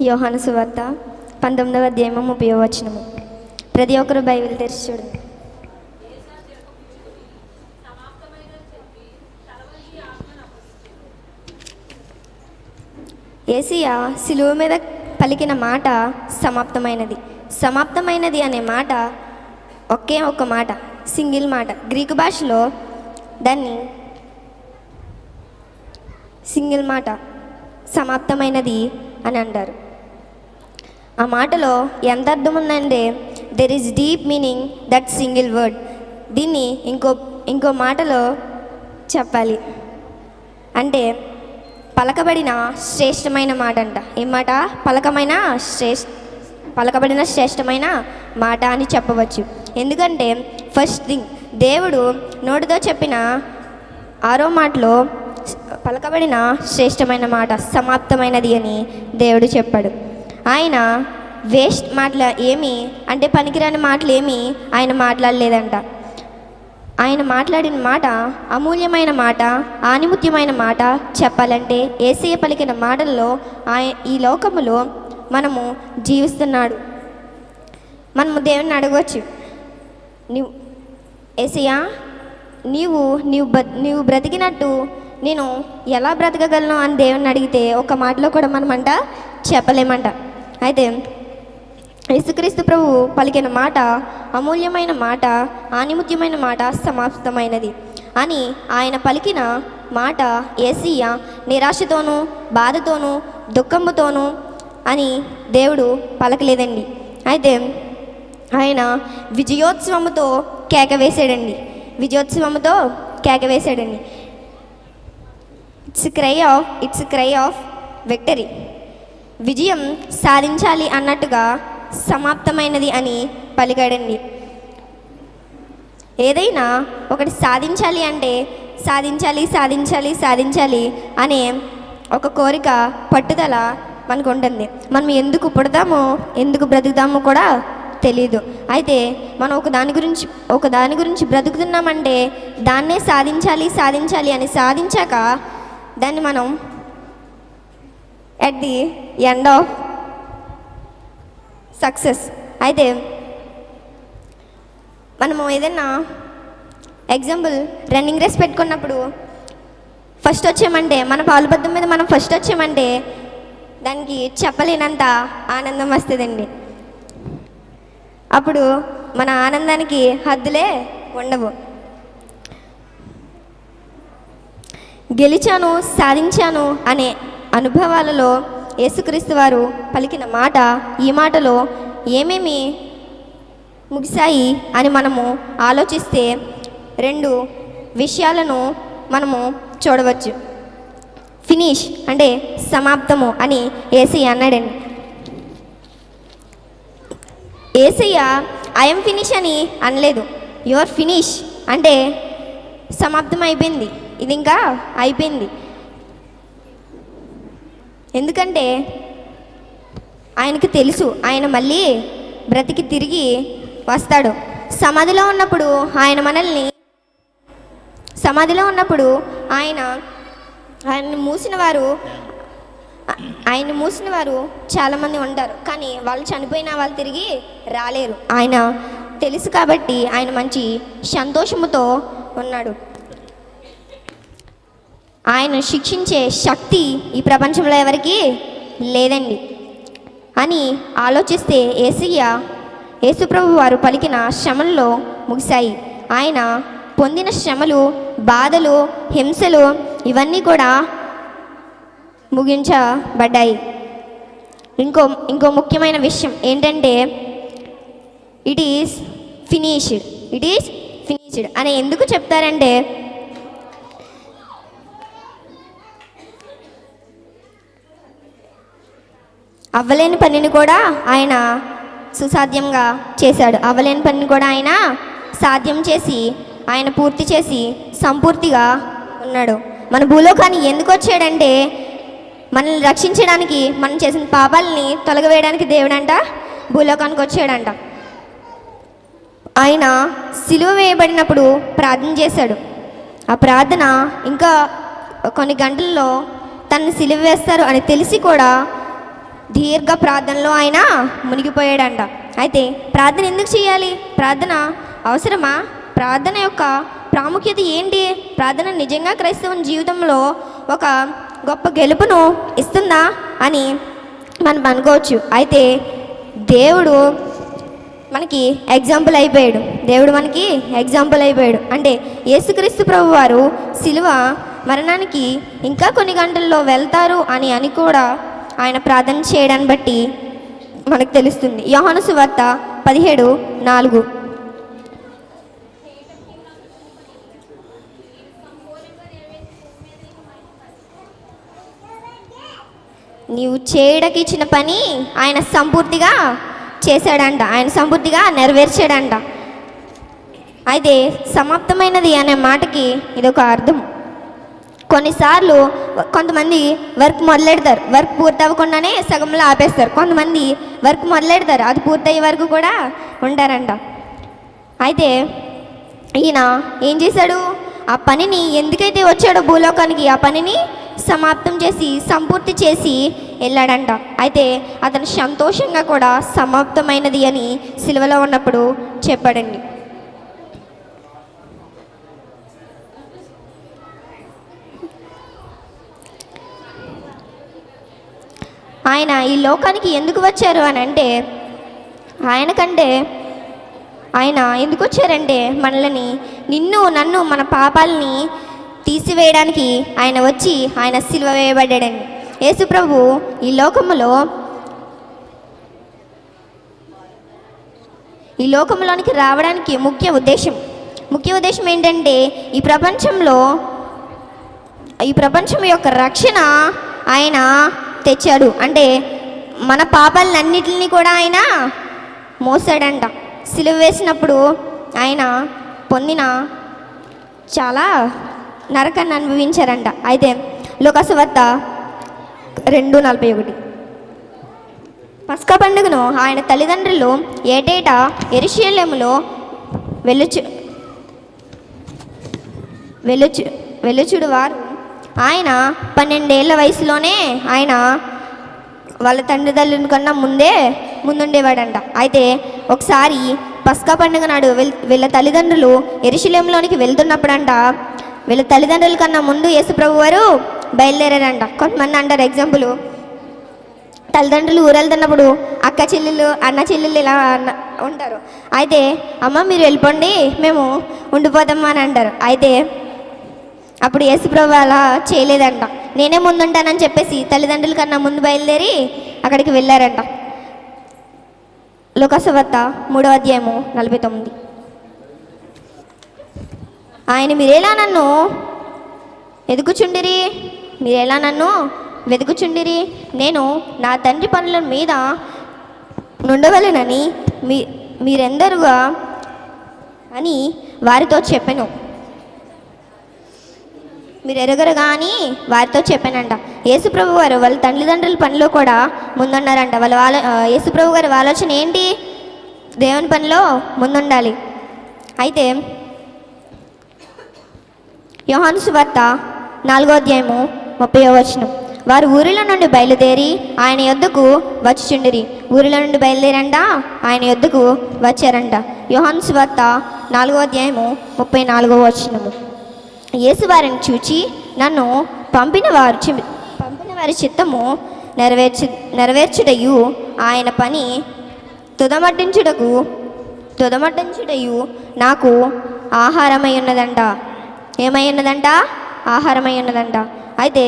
యోహాను సువార్త 19వ అధ్యాయము 30వ వచనము. ప్రతి ఒక్కరు బైబిల్ తెరిచి చూడండి. యేసయ్య సిలువ మీద పలికిన మాట సమాప్తమైనది. సమాప్తమైనది అనే మాట ఒకే ఒక్క మాట, సింగిల్ మాట. గ్రీకు భాషలో దాన్ని సింగిల్ మాట సమాప్తమైనది అని అంటారు. ఆ మాటలో ఎంత అర్థం ఉందంటే there is deep meaning that single word. దీన్ని ఇంకో మాటలో చెప్పాలి అంటే పలకబడిన శ్రేష్టమైన మాట అంట. ఏం మాట? పలకబడిన శ్రేష్టమైన మాట అని చెప్పవచ్చు. ఎందుకంటే ఫస్ట్ థింగ్ దేవుడు నోటితో చెప్పిన 6వ మాటలో పలకబడిన శ్రేష్టమైన మాట సమాప్తమైనది అని దేవుడు చెప్పాడు. ఆయన వేస్ట్ మాటలు ఏమి అంటే పనికిరాని మాటలు ఏమి ఆయన మాట్లాడలేదంట. ఆయన మాట్లాడిన మాట అమూల్యమైన మాట, ఆనిముత్యమైన మాట. చెప్పాలంటే యేసయ్య పలికిన మాటల్లో ఈ లోకములో మనము జీవిస్తున్నాడు. మనము దేవుని అడగవచ్చు, యేసయ్య నీవు బ్రతికినట్టు నేను ఎలా బ్రతకగలను అని దేవుని అడిగితే ఒక మాటలో కూడా మనమంట చెప్పలేమంట. అయితే యేసుక్రీస్తు ప్రభు పలికిన మాట అమూల్యమైన మాట, ఆనిముత్యమైన మాట, సమాప్తమైనది అని ఆయన పలికిన మాట యేసయ్య నిరాశతోనూ బాధతోనూ దుఃఖముతోనూ అని దేవుడు పలకలేదండి. అయితే ఆయన విజయోత్సవముతో కేక వేసాడండి. It's cry of victory. విజయం సాధించాలి అన్నట్టుగా సమాప్తమైనది అని పలికాడండి. ఏదైనా ఒకటి సాధించాలి అంటే సాధించాలి అనే ఒక కోరిక, పట్టుదల మనకు ఉంటుంది. మనం ఎందుకు పుడతామో ఎందుకు బ్రతుకుతామో కూడా తెలీదు. అయితే మనం ఒక దాని గురించి బ్రతుకుతున్నామంటే దాన్నే సాధించాలి అని సాధించాక దాన్ని మనం at the end of success. అయితే మనము ఏదైనా ఎగ్జాంపుల్ రన్నింగ్ రేస్ పెట్టుకున్నప్పుడు ఫస్ట్ వచ్చామంటే, మన పాలుబద్దం మీద మనం ఫస్ట్ వచ్చామంటే దానికి చెప్పలేనంత ఆనందం వస్తుందండి. అప్పుడు మన ఆనందానికి హద్దులే ఉండవు. గెలిచాను, సాధించాను అనే అనుభవాలలో యేసుక్రీస్తు వారు పలికిన మాట, ఈ మాటలో ఏమేమి ముగిశాయి అని మనము ఆలోచిస్తే 2 విషయాలను మనము చూడవచ్చు. ఫినిష్ అంటే సమాప్తము అని యేసయ్య అన్నాడండి. యేసయ్య ఐఎమ్ ఫినిష్ అని అనలేదు. యువర్ ఫినిష్ అంటే సమాప్తం అయిపోయింది, ఇది ఇంకా అయిపోయింది. ఎందుకంటే ఆయనకు తెలుసు ఆయన మళ్ళీ బ్రతికి తిరిగి వస్తాడు. సమాధిలో ఉన్నప్పుడు ఆయన మూసిన వారు చాలామంది ఉంటారు, కానీ వాళ్ళు చనిపోయినా వాళ్ళు తిరిగి రాలేరు. ఆయన తెలుసు కాబట్టి ఆయన మంచి సంతోషముతో ఉన్నాడు. ఆయన శిక్షించే శక్తి ఈ ప్రపంచంలో ఎవరికి లేదండి అని ఆలోచిస్తే యేసుప్రభు వారు పలికిన శ్రమల్లో ముగిశాయి. ఆయన పొందిన శ్రమలు, బాధలు, హింసలు ఇవన్నీ కూడా ముగించబడ్డాయి. ఇంకో ముఖ్యమైన విషయం ఏంటంటే ఇట్ ఈస్ ఫినిష్డ్ అని ఎందుకు చెప్తారంటే అవ్వలేని పనిని కూడా ఆయన సుసాధ్యంగా చేశాడు. అవ్వలేని పనిని కూడా ఆయన సాధ్యం చేసి ఆయన పూర్తి చేసి సంపూర్తిగా ఉన్నాడు. మన భూలోకాన్ని ఎందుకు వచ్చాడంటే మనల్ని రక్షించడానికి, మనం చేసిన పాపాలని తొలగవేయడానికి దేవుడంట భూలోకానికి వచ్చాడంట. ఆయన సిలువ వేయబడినప్పుడు ప్రార్థన చేశాడు. ఆ ప్రార్థన ఇంకా కొన్ని గంటల్లో తనని సిలువ వేస్తారు అని తెలిసి కూడా దీర్ఘ ప్రార్థనలో ఆయన మునిగిపోయాడంట. అయితే ప్రార్థన ఎందుకు చేయాలి? ప్రార్థన అవసరమా? ప్రార్థన యొక్క ప్రాముఖ్యత ఏంటి? ప్రార్థన నిజంగా క్రైస్తవ జీవితంలో ఒక గొప్ప గెలుపును ఇస్తుందా అని మనం అనుకోవచ్చు. అయితే దేవుడు మనకి ఎగ్జాంపుల్ అయిపోయాడు. దేవుడు మనకి ఎగ్జాంపుల్ అయిపోయాడు. అంటే యేసుక్రీస్తు ప్రభు వారు శిలువ మరణానికి ఇంకా కొన్ని గంటల్లో వెళ్తారు అని కూడా ఆయన ప్రార్థన చేయడాన్ని బట్టి మనకు తెలుస్తుంది. యోహాను సువార్త 17:4. నీవు చేయడానికి ఇచ్చిన పని ఆయన సంపూర్తిగా చేశాడంట, ఆయన సంపూర్తిగా నెరవేర్చాడంట. అయితే సమాప్తమైనది అనే మాటకి ఇదొక అర్థం. కొన్నిసార్లు కొంతమంది వర్క్ మొదలెడతారు, వర్క్ పూర్తి అవ్వకుండానే సగంలో ఆపేస్తారు. కొంతమంది వర్క్ మొదలెడతారు, అది పూర్తయ్యే వరకు కూడా ఉంటారంట. అయితే ఈయన ఏం చేశాడు? ఆ పనిని ఎందుకైతే వచ్చాడో భూలోకానికి, ఆ పనిని సమాప్తం చేసి సంపూర్తి చేసి వెళ్ళాడంట. అయితే అతను సంతోషంగా కూడా సమాప్తమైనది అని సిలువలో ఉన్నప్పుడు చెప్పాడండి. ఆయన ఈ లోకానికి ఎందుకు వచ్చారు అని అంటే, ఆయన ఎందుకు వచ్చారంటే మనల్ని, నిన్ను నన్ను, మన పాపాలని తీసివేయడానికి ఆయన వచ్చి ఆయన సిలువ వేయబడ్డాడండి. యేసు ప్రభు ఈ లోకంలోనికి రావడానికి ముఖ్య ఉద్దేశం ఏంటంటే ఈ ప్రపంచం యొక్క రక్షణ ఆయన తెచ్చాడు. అంటే మన పాపాలన్నిటిని కూడా ఆయన మోసాడంట. సిలువ వేసినప్పుడు ఆయన పొందిన చాలా నరకాన్ని అనుభవించారంట. అయితే లూకాసు వార్త 2:41. పస్కా పండుగను ఆయన తల్లిదండ్రులు ఏటేటా యెరూషలేములో వెళ్ళుచుడు వారు ఆయన 12 ఏళ్ల వయసులోనే ఆయన వాళ్ళ తండ్రిదండ్రుల కన్నా ముందుండేవాడంట. అయితే ఒకసారి పస్కా పండుగ నాడు వీళ్ళ తల్లిదండ్రులు యెరూషలేములోనికి వెళ్తున్నప్పుడంట, వీళ్ళ తల్లిదండ్రుల కన్నా ముందు యేసుప్రభు వారు బయలుదేరారంట. కొంతమంది అంటారు, ఎగ్జాంపుల్, తల్లిదండ్రులు ఊరెళ్తున్నప్పుడు అక్క చెల్లెళ్ళు, అన్న చెల్లెళ్ళు ఇలా ఉంటారు. అయితే అమ్మ మీరు వెళ్ళిపోండి, మేము ఉండిపోతామా అని అంటారు. అయితే అప్పుడు యేసుప్రభు అలా చేయలేదంట. నేనే ముందుంటానని చెప్పేసి తల్లిదండ్రుల కన్నా ముందు బయలుదేరి అక్కడికి వెళ్ళారంట. లూకాసు వార్త 3:49. ఆయన మీరేలా నన్ను వెతుకుచుండిరి, నేను నా తండ్రి పనుల మీద నుండవలెనని మీరెందరుగా అని వారితో చెప్పాను. మీరు ఎరగరుగా అని వారితో చెప్పానంట. యేసుప్రభు గారు వాళ్ళ తల్లిదండ్రుల పనిలో కూడా ముందున్నారంట. యేసుప్రభు గారి ఆలోచన ఏంటి? దేవుని పనిలో ముందుండాలి. అయితే యోహాను సువార్త 4:30. వారు ఊరిలో నుండి బయలుదేరి ఆయన యొద్దకు వచ్చిచుండిరి. ఊరిలో నుండి బయలుదేరంట ఆయన యొద్దకు వచ్చారంట. యోహాను సువార్త 4:34. యేసు వారిని చూచి, నన్ను పంపిన వారి చిత్తము నెరవేర్చుటయు ఆయన పని తుదమట్టించుటయు నాకు ఆహారమై ఉన్నదంట. ఏమై ఉన్నదంట? ఆహారమై ఉన్నదంట. అయితే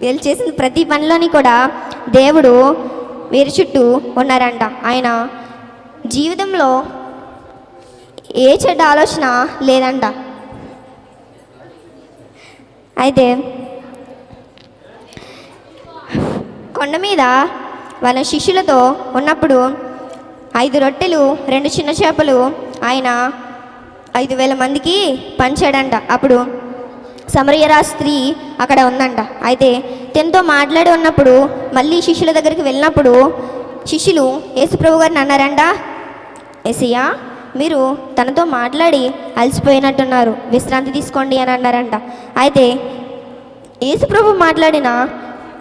వీళ్ళు చేసిన ప్రతి పనిలోని కూడా దేవుడు వీరి చుట్టూ ఉన్నారంట. ఆయన జీవితంలో ఏ చెడ్డ ఆలోచన లేదంట. అయితే కొండ మీద వాళ్ళ శిష్యులతో ఉన్నప్పుడు 5 రొట్టెలు 2 చిన్న చేపలు ఆయన 5,000 మందికి పంచాడంట. అప్పుడు సమరయ స్త్రీ అక్కడ ఉందంట. అయితే తనతో మాట్లాడి ఉన్నప్పుడు మళ్ళీ శిష్యుల దగ్గరికి వెళ్ళినప్పుడు శిష్యులు యేసుప్రభు గారిని అన్నారంట, యేసయ్యా మీరు తనతో మాట్లాడి అలసిపోయినట్టున్నారు, విశ్రాంతి తీసుకోండి అని అన్నారంట. అయితే యేసుప్రభు మాట్లాడిన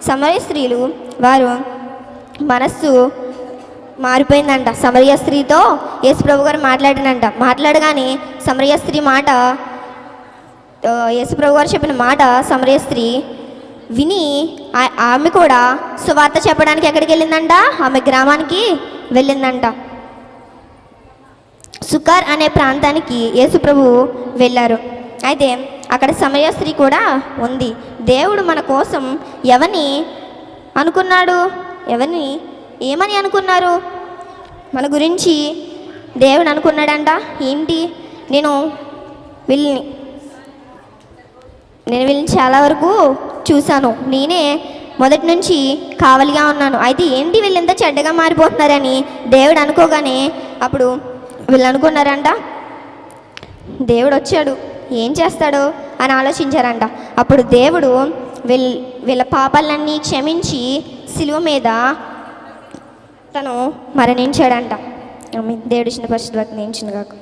సమరయ స్త్రీలు వారు మనస్సు మారిపోయిందంట. సమరయ స్త్రీతో యేసుప్రభు గారు మాట్లాడగానే సమరయ స్త్రీ మాట, యేసుప్రభు గారు చెప్పిన మాట సమరయ స్త్రీ విని ఆమె కూడా సువార్త చెప్పడానికి ఎక్కడికి వెళ్ళిందంట? ఆమె గ్రామానికి వెళ్ళిందంట. సుకార్ అనే ప్రాంతానికి యేసుప్రభు వెళ్ళారు. అయితే అక్కడ సమరయ స్త్రీ కూడా ఉంది. దేవుడు మన కోసం ఎవరిని అనుకున్నాడు? ఏమని అనుకున్నారు? మన గురించి దేవుడు అనుకున్నాడంట. ఏంటి? నేను వీళ్ళని చాలా వరకు చూశాను, నేనే మొదటి నుంచి కావలిగా ఉన్నాను. అయితే ఏంటి వీళ్ళు ఎంత చెడ్డగా మారిపోతున్నారని దేవుడు అనుకోగానే అప్పుడు వీళ్ళు అనుకున్నారంట, దేవుడు వచ్చాడు ఏం చేస్తాడో అని ఆలోచించారంట. అప్పుడు దేవుడు వీళ్ళ పాపాలన్నీ క్షమించి సిలువ మీద తను మరణించాడంట. దేవుడు ఇచ్చిన పరిశుద్ధ వాక్యం నేర్చును గాక.